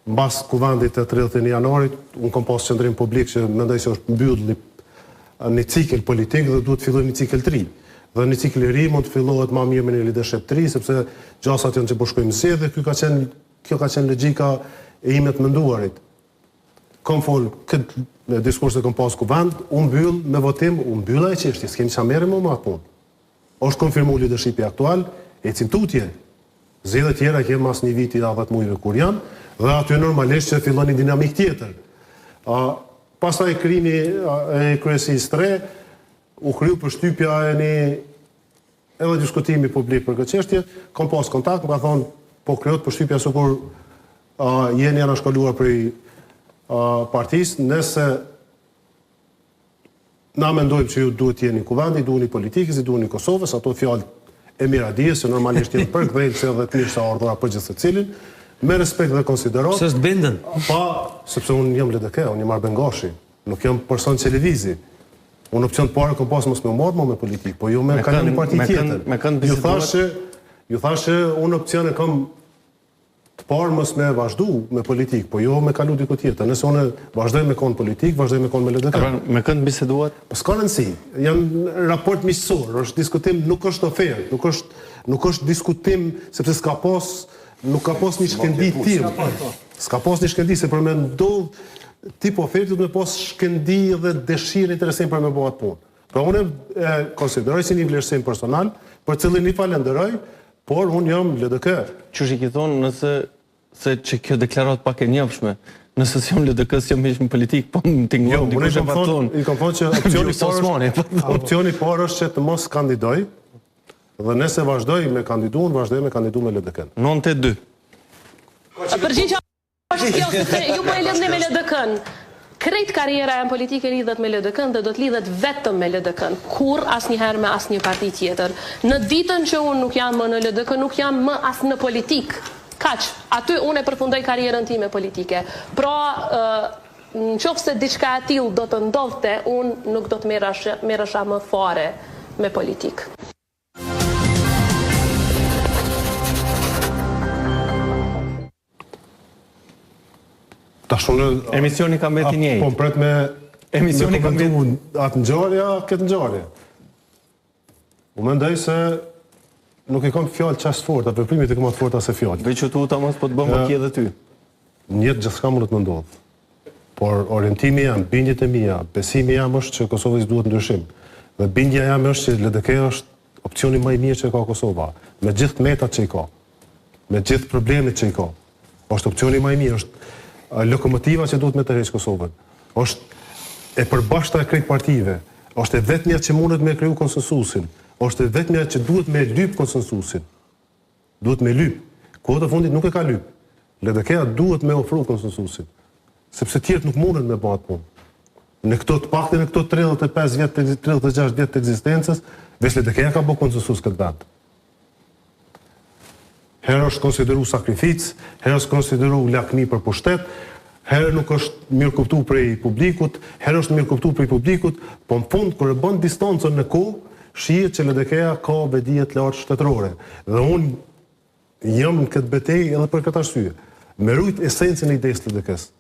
mbas kuvendit të 31 janarit, unë kam pas qendrim publik që mendoj se është mbyll një cikël politik dhe duhet filloj një cikël të ri. Dhe një cikël i ri mund të fillohet më mirë me një leadership të ri, sepse gjasat janë që po shkojmë zgjedhje, kjo ka qenë logjika e ime të menduarit. Kam fol këtë diskurs që kam pas kuvend, unë mbyll me votim, unë mbylla e çështjes, s'kemi çfarë merrem më atë punë. Është konfirmuar leadershipi aktual, ecim tutje. Zgjedhjet tjera që mas një viti dha 10 muajve kur janë, dhe aty normalisht që fillon një dinamik tjetër. Pastaj krimi e kryesisë 3, u kryu përshtypja edhe diskutimi publik për këtë çështje, kam pas kontakt, më ka thonë, po kryot përshtypja sikur jeni anashkaluar prej partisë, nëse na mendojmë që ju duhet jeni kuvendi, duheni politikës, duheni Kosovës, ato fjalë e miradijës, që normalisht jenë përkthejse dhe të mirë sa ardhura për gjithë secilin, me respekt dhe konsiderat. Pse s'benden? Pa, sepse unë jam LDK, unë jam Arbengashi, nuk jam person televizi. Unë opcion të parë kam pas mos me marrë me politikë, po jo me kalon një parti tjetër. Ju thashë unë opcion e kam të parë mos me vazhdu me politikë, po jo me kalu diku tjetër. Nëse unë vazhdoj me kon politikë, vazhdoj me kon me LDK. Me kënd biseduat? Po s'ka rëndësi. Janë raport miqësor, është diskutim, nuk është ofertë, nuk është diskutim sepse nuk ka pas një shkendi tillë. S'ka pas një shkendi se për me ndodh tip ofertë do të pas shkendi dhe dëshirë interesim për me bëhet punë. Pra unë e konsideroj si një vlerësim personal, për cilin i falenderoj, por unë jam LDK. Qysh i ki thonë nëse se që kjo deklarat pak e njëfshme, nëse si jam LDK, si jam ishme politikë, po më t'ingron dikush e paton. I kam thonë që opcioni parë është që të mos kandidoj, dhe nëse vazhdoj me kandidu me LDK. 92. Përgjigja është kjo, se ju po e lidhni me LDK-n. Krejt karriera e në politike lidhet me LDK-n dhe do të lidhet vetëm me LDK-n, kur asnjëherë me asnjë parti tjetër. Në ditën që unë nuk jam më në LDK, nuk jam më as në politikë. Kaq, aty unë e përfundoj karrierën time politike. Pra, në qoftë se diçka e tillë do të ndodhte, unë nuk do të merresha më fare me politikë. Emisioni ka mbeti njëjtë. Po pret me emisioni ka mbeti atë ngjarje, këtë ngjarje. U mendoj se nuk i kam fjalë çast forta, veprimit i kam të forta se fjalë. Veç që tu ta mos po të bëm aki edhe ty. Në jetë gjithçka mund të ndodh. Por orientimi jam, bindjet e mia, besimi jam është që Kosovës duhet ndryshim. Dhe bindja jam është që LDK është opcioni më i mirë që ka Kosova, me gjithë metat që i ka, me gjithë problemet që i ka. Është opcioni më i mirë, është lokomotiva që duhet me të rreqë Kosovën. Është e përbashkëta e krejt partive, është e vetmja që mundet me kriju konsensusin, është e vetmja që duhet me lyp konsensusin. Duhet me lyp. Kohët e fundit nuk e ka lyp. LDK-a duhet me ofru konsensusin. Sepse tjerët nuk mundet me bëhat punë. Në këto të paktën në këto 35 vjet, 36 vjet të ekzistencës, veç LDK-a ka bërë konsensus këtë vend. Herë është konsideru sakrificë, herë është konsideru lakmi për pushtet, herë nuk është mirë kuptu prej publikut, herë është mirë kuptu prej publikut, po në fund, kër e bën distancën në kohë, shihet që LDK-a ka vedije të lartë shtetërore. Dhe unë jam në këtë betejë edhe për këtë arsye. Me rujt esencën e idejës të LDK-s.